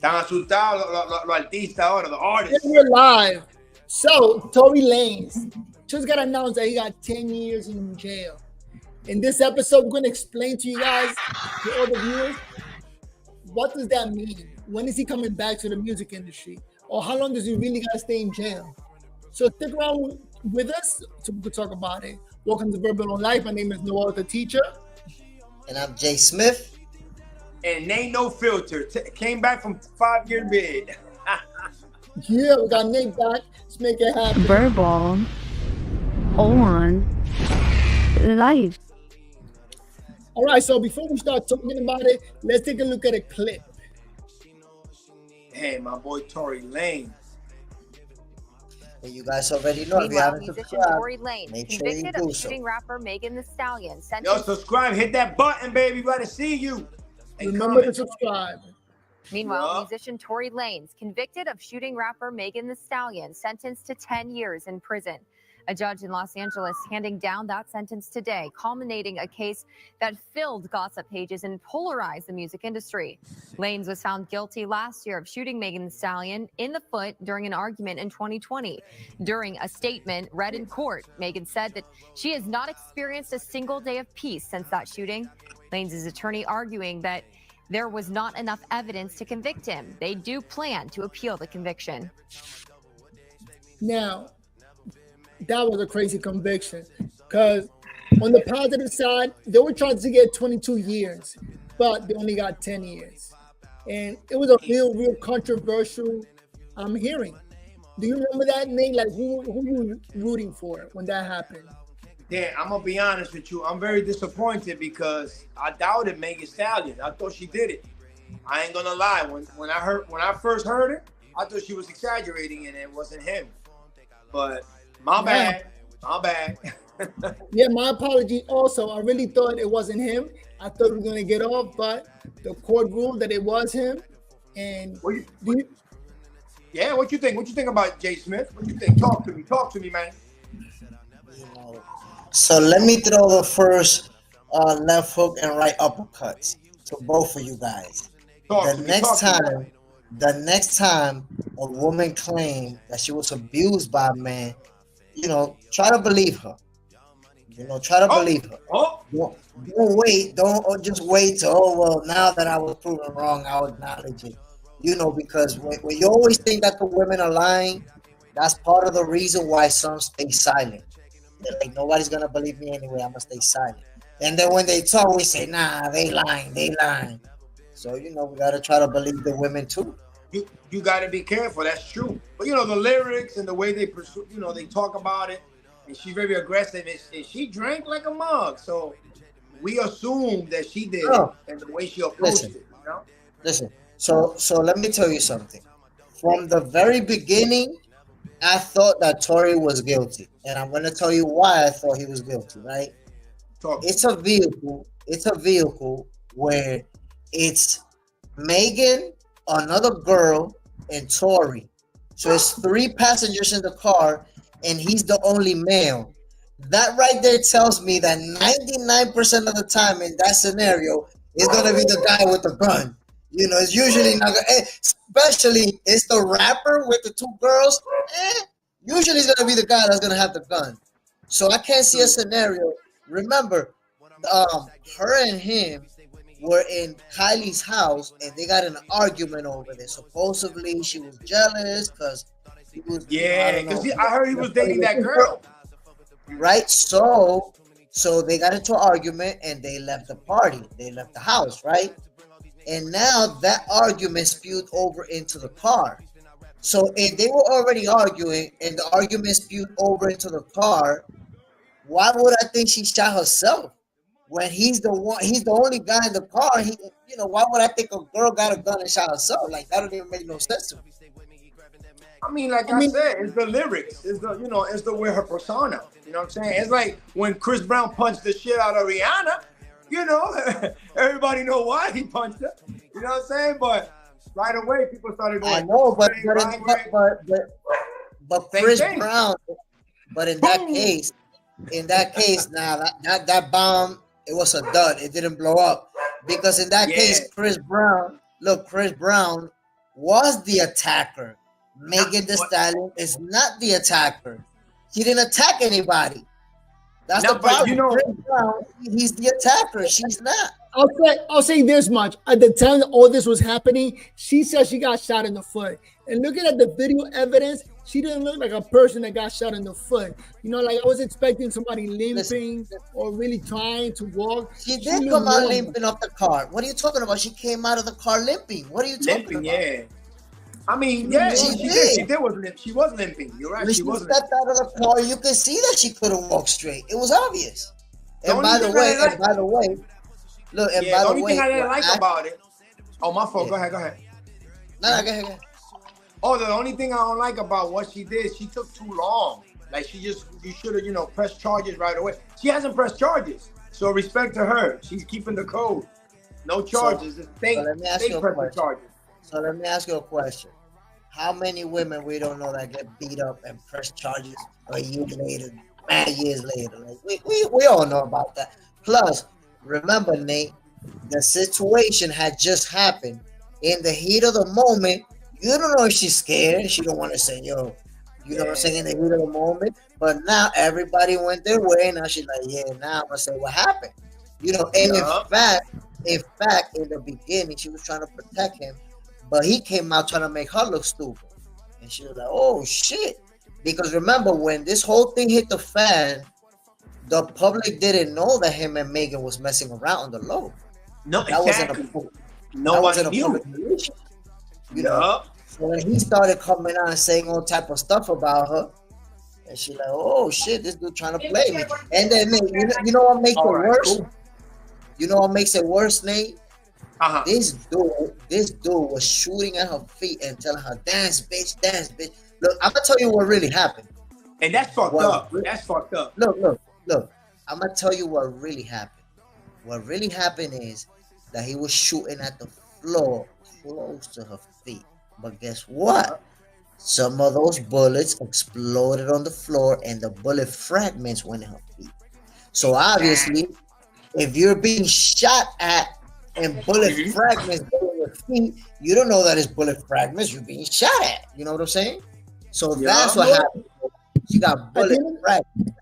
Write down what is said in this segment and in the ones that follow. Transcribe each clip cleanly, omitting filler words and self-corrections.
Están asustados los artistas ahora, the Yeah, artists. we're live. So, Tory Lanez just got announced that he got 10 years in jail. In this episode, we're going to explain to you guys, to all the viewers, what does that mean? When is he coming back to the music industry? Or how long does he really got to stay in jail? So stick around with us so we can talk about it. Welcome to Verbal on Life. My name is Noel, the teacher. And I'm Jay Smith. And ain't no filter. Came back from 5-year bid. Yeah, we got Nate back. Let's make it happen. Verbal on Life. All right, so before we start talking about it, let's take a look at a clip. Hey, my boy Tory Lanez. And you guys already know, if you Meanwhile, haven't musician subscribed, Tory Lanez, make sure you convicted do of so. shooting rapper Megan Thee Stallion, Yo, sentenced. subscribe. Hit that button, baby. Glad to see you. And Remember to comment. subscribe. Meanwhile, Yeah. musician Tory Lanez, convicted of shooting rapper Megan Thee Stallion, sentenced to 10 years in prison. A judge in Los Angeles handing down that sentence today, culminating a case that filled gossip pages and polarized the music industry. Lanez was found guilty last year of shooting Megan Thee Stallion in the foot during an argument in 2020. During a statement read in court, Megan said that she has not experienced a single day of peace since that shooting. Lanez's attorney arguing that there was not enough evidence to convict him. They do plan to appeal the conviction. Now, that was a crazy conviction because on the positive side, they were trying to get 22 years, but they only got 10 years. And it was a real controversial hearing. Do you remember that, Nate? Like, who you rooting for when that happened? Yeah, I'm gonna be honest with you. I'm very disappointed because I doubted Megan Thee Stallion. I thought she did it. I ain't gonna lie. When I first heard it, I thought she was exaggerating and it wasn't him. But my bad. Yeah, my apology also. I really thought it wasn't him. I thought we were going to get off, but the court ruled that it was him. And What you think? What you think about Jay Smith? What you think? Talk to me, man. You know, so let me throw the first left hook and right uppercuts to both of you guys. The next time a woman claimed that she was abused by a man, try to believe her. Believe her. Don't wait. Don't just wait till, now that I was proven wrong, I'll acknowledge it. Because when you always think that the women are lying, that's part of the reason why some stay silent. They're like, nobody's going to believe me anyway. I'm going to stay silent. And then when they talk, we say, nah, they lying. So, we got to try to believe the women too. You got to be careful. That's true. But, the lyrics and the way they pursue, they talk about it. And she's very aggressive. And she drank like a mug. So we assume that she did it and the way she approached it. Listen. So let me tell you something. From the very beginning, I thought that Tory was guilty. And I'm going to tell you why I thought he was guilty, right? It's a vehicle where it's Megan, another girl, and Tory. So it's 3 passengers in the car, and he's the only male. That right there tells me that 99% of the time in that scenario is going to be the guy with the gun. It's usually not gonna, especially it's the rapper with the 2 girls. Usually it's going to be the guy that's going to have the gun. So I can't see a scenario. Remember, her and him were in Kylie's house and they got in an argument over this. Supposedly she was jealous because he was. Yeah, because I heard he was dating that girl. Right? So they got into an argument and they left the party. They left the house, right? And now that argument spewed over into the car. So if they were already arguing and the argument spewed over into the car, why would I think she shot herself? When he's the only guy in the car, why would I think a girl got a gun and shot herself? Like, that don't even make no sense to me. I mean, I said, it's the lyrics. It's it's the way her persona. You know what I'm saying? It's like when Chris Brown punched the shit out of Rihanna. Everybody know why he punched her. You know what I'm saying? But right away, people started going. I know, but Chris Brown. But in that case, now that bomb, it was a dud. It didn't blow up because in that case, Chris Brown was the attacker. Megan Thee Stallion is not the attacker. She didn't attack anybody. That's the problem. You know, Chris Brown, he's the attacker. She's not. I'll say this much. At the time that all this was happening, she said she got shot in the foot. And looking at the video evidence, she didn't look like a person that got shot in the foot. You know, like I was expecting somebody limping or really trying to walk. She did come out limping off the car. What are you talking about? She came out of the car limping. What are you talking about? Yeah. I mean, yeah, she did. She was limping. You're right. When she stepped out of the car, you could see that she couldn't walk straight. It was obvious. And by the way, look, and by the way, only thing I didn't like about it. Oh, my fault. Yeah. Go ahead. No, go ahead. Oh, the only thing I don't like about what she did, she took too long. Like you should have, pressed charges right away. She hasn't pressed charges, so respect to her. She's keeping the code. No charges. So let me ask you a question. How many women we don't know that get beat up and press charges a year later, 9 years later? Like we all know about that. Plus, remember, Nate, the situation had just happened. In the heat of the moment, you don't know if she's scared. She don't want to say, yo, you know what I'm saying, in the heat of the moment. But now everybody went their way. Now she's like, yeah, now I'm going to say what happened. And in fact, in the beginning, she was trying to protect him. But he came out trying to make her look stupid. And she was like, oh, shit. Because remember, when this whole thing hit the fan, the public didn't know that him and Megan was messing around on the low. No, that exactly. Nobody knew. You know? So when he started coming out and saying all type of stuff about her, and she's like, oh, shit, this dude trying to play me. And then, you know what makes it worse? Cool. You know what makes it worse, Nate? Uh-huh. This dude was shooting at her feet and telling her, dance, bitch, dance, bitch. Look, I'm going to tell you what really happened. And that's fucked up. That's fucked up. Look. I'm going to tell you what really happened. What really happened is that he was shooting at the floor close to her feet. But guess what? Some of those bullets exploded on the floor and the bullet fragments went in her feet. So obviously, if you're being shot at and bullet fragments go in your feet, you don't know that it's bullet fragments you're being shot at. You know what I'm saying? So that's what happened. She got bullet fragments.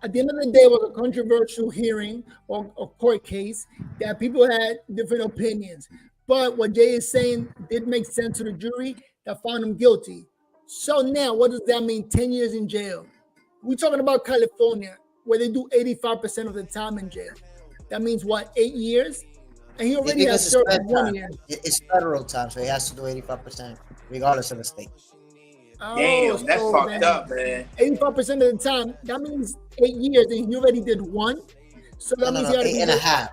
At the end of the day, it was a controversial hearing or court case that people had different opinions. But what Jay is saying did make sense to the jury that found him guilty. So now, what does that mean? 10 years in jail. We're talking about California, where they do 85% of the time in jail. That means what, 8 years? And he already has served 1 year. It's federal time, so he has to do 85%, regardless of the state. Damn, that's fucked up, man. 85% of the time, that means 8 years, and he already did 1. So that means he had to 8 and a half.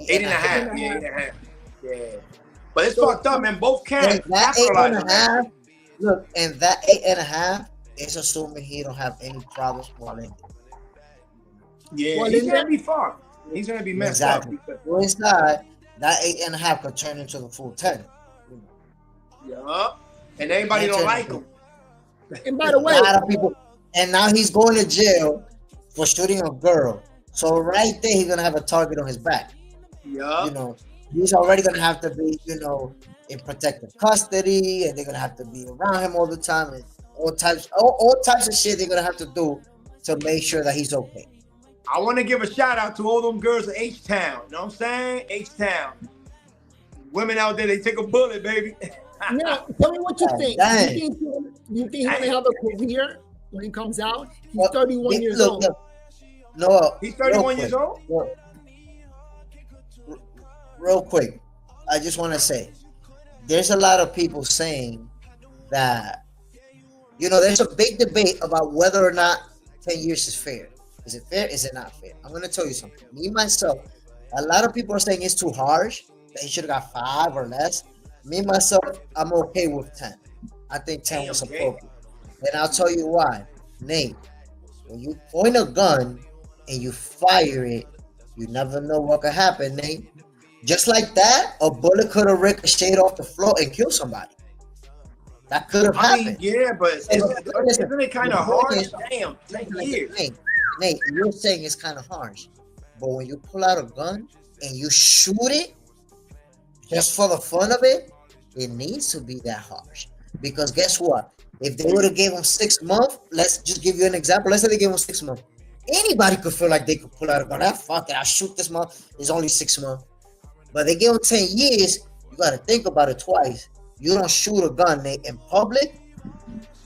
8 and a half. Yeah, 8.5. Yeah. But it's fucked up, man. Both can't. That 8.5. Look, and that 8.5 is assuming he don't have any problems while in it. Yeah, he's gonna be far. He's gonna be messed up. Well, inside, that 8.5 could turn into the full 10. Yeah. And everybody don't like him. And by the way, a lot of people, and now he's going to jail for shooting a girl. So right there, he's gonna have a target on his back. Yeah. You know, he's already gonna have to be, in protective custody, and they're gonna have to be around him all the time, and all types of shit they're gonna have to do to make sure that he's okay. I want to give a shout out to all them girls of H-Town. You know what I'm saying? H-Town. Women out there, they take a bullet, baby. Now, tell me what you think. Do you think he's going to have a career when he comes out? He's 31 years old. No, he's 31 years old? Real quick, I just want to say, there's a lot of people saying that, there's a big debate about whether or not 10 years is fair. Is it fair? Is it not fair? I'm going to tell you something. Me, myself, a lot of people are saying it's too harsh, that he should have got 5 or less. Me, myself, I'm okay with 10. I think 10 was appropriate. And I'll tell you why. Nate, when you point a gun and you fire it, you never know what could happen, Nate. Just like that, a bullet could have ricocheted off the floor and killed somebody. That could have happened. Yeah, but isn't it kind of harsh? Damn, 10 years. Nate, you're saying it's kind of harsh. But when you pull out a gun and you shoot it, just for the fun of it, it needs to be that harsh. Because guess what? If they would have gave him 6 months, let's just give you an example. Let's say they gave him 6 months. Anybody could feel like they could pull out a gun. Fuck it, I'll shoot this month. It's only 6 months. But they gave him 10 years. You got to think about it twice. You don't shoot a gun in public,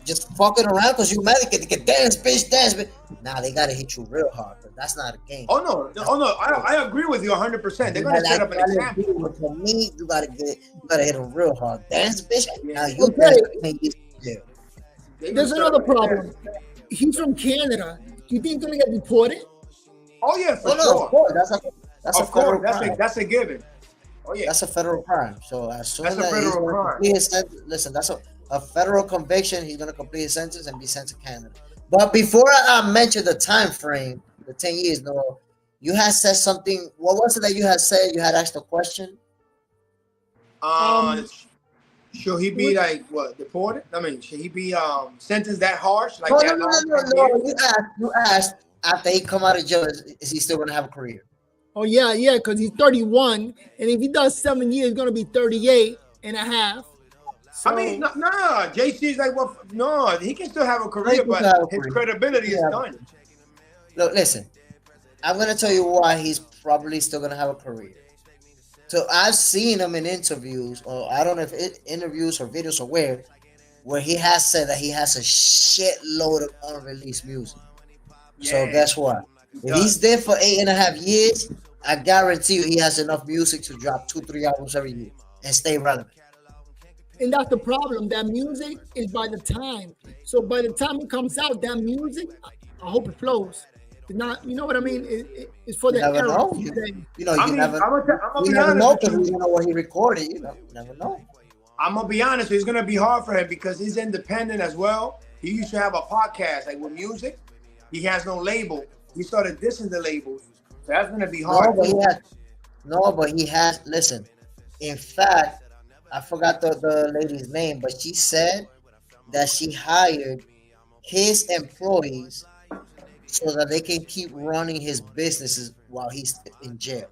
just fucking around because you mad. They can dance, bitch, dance, bitch. Nah, they got to hit you real hard. That's not a game. Oh no, I agree with you 100%. They're gonna set up an example. For me, you gotta hit them real hard. Dance, bitch. Now you There's another problem. He's from Canada. Do you think he's gonna get deported? Oh yeah, for sure. Of course. That's a federal crime. That's a given. Oh yeah, that's a federal crime. So as soon as that's a federal crime. Listen, that's a federal conviction. He's gonna complete his sentence and be sent to Canada. But before I mention the time frame, the 10 years, no, you had said something. What was it that you had said? You had asked a question. Should he be like what, deported? I mean, should he be sentenced that harsh? Like no. You asked after he come out of jail, is he still gonna have a career? Oh yeah, because he's 31, and if he does 7 years, he's gonna be 38 and a half. So, I mean, nah. JC's like, well, no, he can still have a career, but his credibility is done. Look, listen, I'm gonna tell you why he's probably still gonna have a career. So I've seen him in interviews, or I don't know if interviews or videos or where he has said that he has a shitload of unreleased music. Yeah. So guess what? If he's there for 8.5 years, I guarantee you he has enough music to drop 2-3 albums every year and stay relevant. And that's the problem. That music is by the time. So by the time it comes out, that music, I hope it flows. Not, you know what I mean? It's for the era. You never know because you know what he recorded. You never know. I'm gonna be honest. It's gonna be hard for him because he's independent as well. He used to have a podcast like with music. He has no label. He started dissing the labels. So that's gonna be hard. But he has. Listen, in fact, I forgot the lady's name, but she said that she hired his employees so that they can keep running his businesses while he's in jail.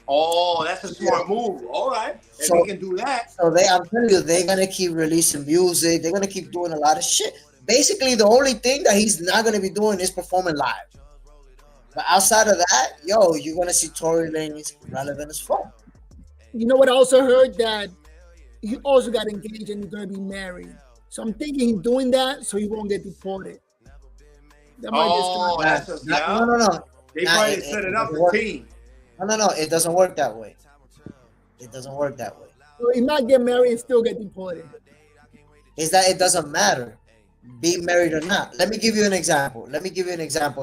Oh, that's a smart move. All right, so they can do that. So I'm telling you, they're gonna keep releasing music. They're gonna keep doing a lot of shit. Basically, the only thing that he's not gonna be doing is performing live. But outside of that, you're gonna see Tory Lanez relevant as fuck. You know what? I also heard that he also got engaged and he's gonna be married. So I'm thinking he's doing that so he won't get deported. That no. They probably set it up the team. No. It doesn't work that way. So he might get married and still get deported. Is that it doesn't matter, be married or not. Let me give you an example.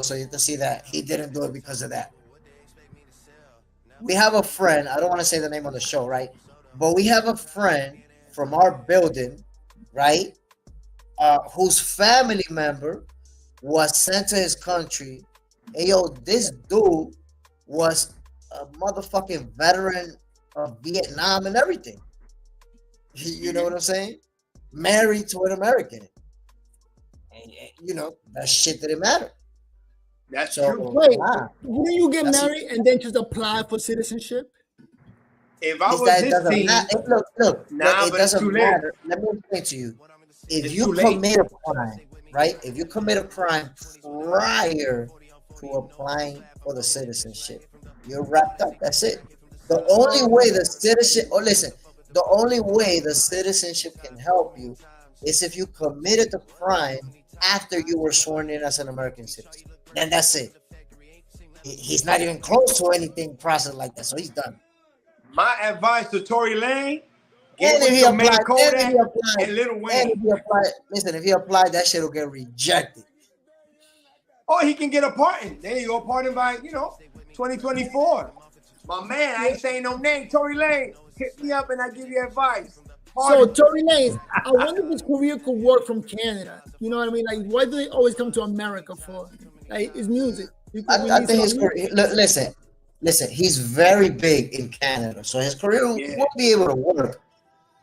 So you can see that he didn't do it because of that. We have a friend. I don't want to say the name of the show, right? But we have a friend from our building, right? Whose family member was sent to his country. And this dude was a motherfucking veteran of Vietnam and everything. You know what I'm saying? Married to an American. And, that shit didn't matter. That's true. Wait, wouldn't you get married and then just apply for citizenship? If I was this team, look, it doesn't matter. Let me explain to you. If you commit a crime, right? If you commit a crime prior to applying for the citizenship, you're wrapped up. That's it. The only way the citizenship can help you is if you committed the crime after you were sworn in as an American citizen. And that's it. He's not even close to anything processed like that, so he's done. My advice to Tory Lanez: if he applied, that shit will get rejected. Or he can get a pardon. There you go, pardon by 2024. My man, I ain't saying no name. Tory Lanez, hit me up and I give you advice. Pardon. So Tory Lanez, I wonder if his career could work from Canada. You know what I mean? Like, why do they always come to America for? Like, his music. I think his career. Listen. He's very big in Canada, so his career won't be able to work.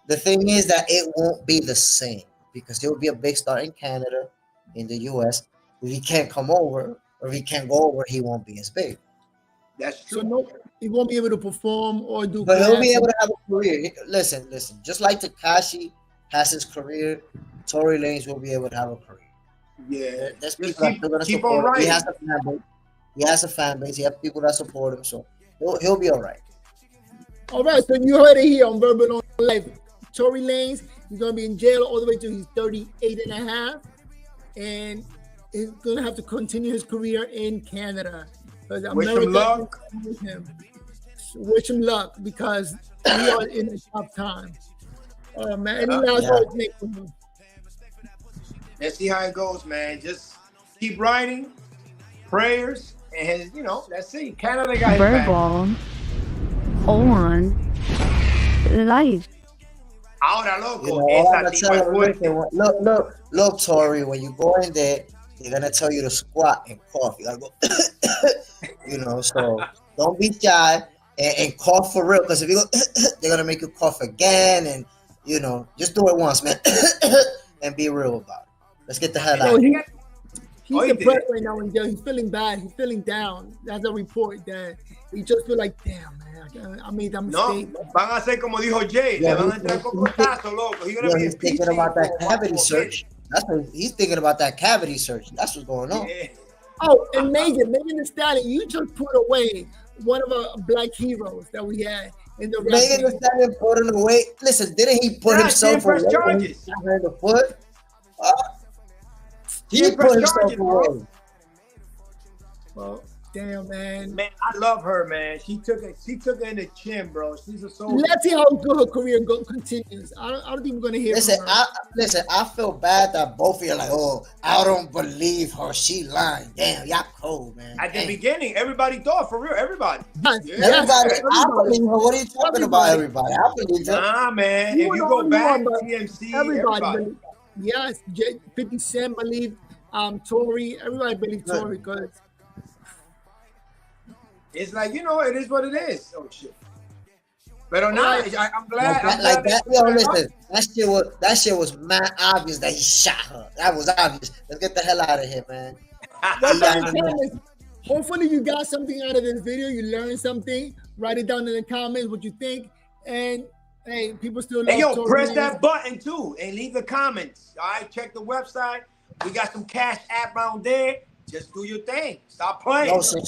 The thing is that it won't be the same because he'll be a big star in Canada, in the US. If he can't come over or if he can't go over, he won't be as big. That's true. So no, he won't be able to perform or do. But he'll be classes. able to have a career. Listen. Just like Tekashi has his career, Tory Lanez will be able to have a career. Yeah. There's Just people that are going to keep on support him. writing. He has a fan base. He has people that support him, so he'll be all right. All right, so you heard it here on Verbal on Life. Tory Lanez, he's going to be in jail all the way till he's 38 and a half. And he's going to have to continue his career in Canada. Wish him luck. Wish him luck because we are in a tough time. Oh, man. Any last words, Nick? Let's see how it goes, man. Just keep writing, prayers, and that's it. Canada got his back. Verbal on life. Ahora, loco. Look, Tory, when you go in there, they're gonna tell you to squat and cough. You gotta go, so don't be shy and cough for real. Because if you go, they're gonna make you cough again, and just do it once, man, and be real about it. Let's get the hell out. He's depressed right now in jail. He's feeling bad. He's feeling down. That's a report that he just feel like, damn, man, I made that mistake. No, van a hacer como dijo Jay. Le van a entrar con cotazo, loco. He's thinking about that cavity search. That's what he's thinking about. That cavity search. That's what's going on. Yeah. Oh, and Megan Thee Stallion, you just put away one of our black heroes that we had in the Megan Thee Stallion put him away. Listen, didn't he put himself away? Charges. The foot. He put himself away. Well, damn, man. Man, I love her, man. She took it in the chin, bro. She's a soldier. Let's see how good her career continues. I don't think we're gonna hear from her. I feel bad that both of you are like, oh, I don't believe her. She lying. Damn, y'all cold, man. At the beginning, everybody thought, for real, everybody. Everybody. I believe her. What are you talking about, everybody? I believe her. Nah, man. If you go back, TMC, everybody. Yes, 50 Cent believe Tory. Everybody believe Tory because it's like, it is what it is. Oh shit. But I'm glad. Listen, that shit was mad obvious that he shot her. That was obvious. Let's get the hell out of here, man. Hopefully you got something out of this video. You learned something. Write it down in the comments what you think. And hey, people still love Tory. Press that button too and leave the comments. All right, check the website. We got some Cash App around there. Just do your thing. Stop playing.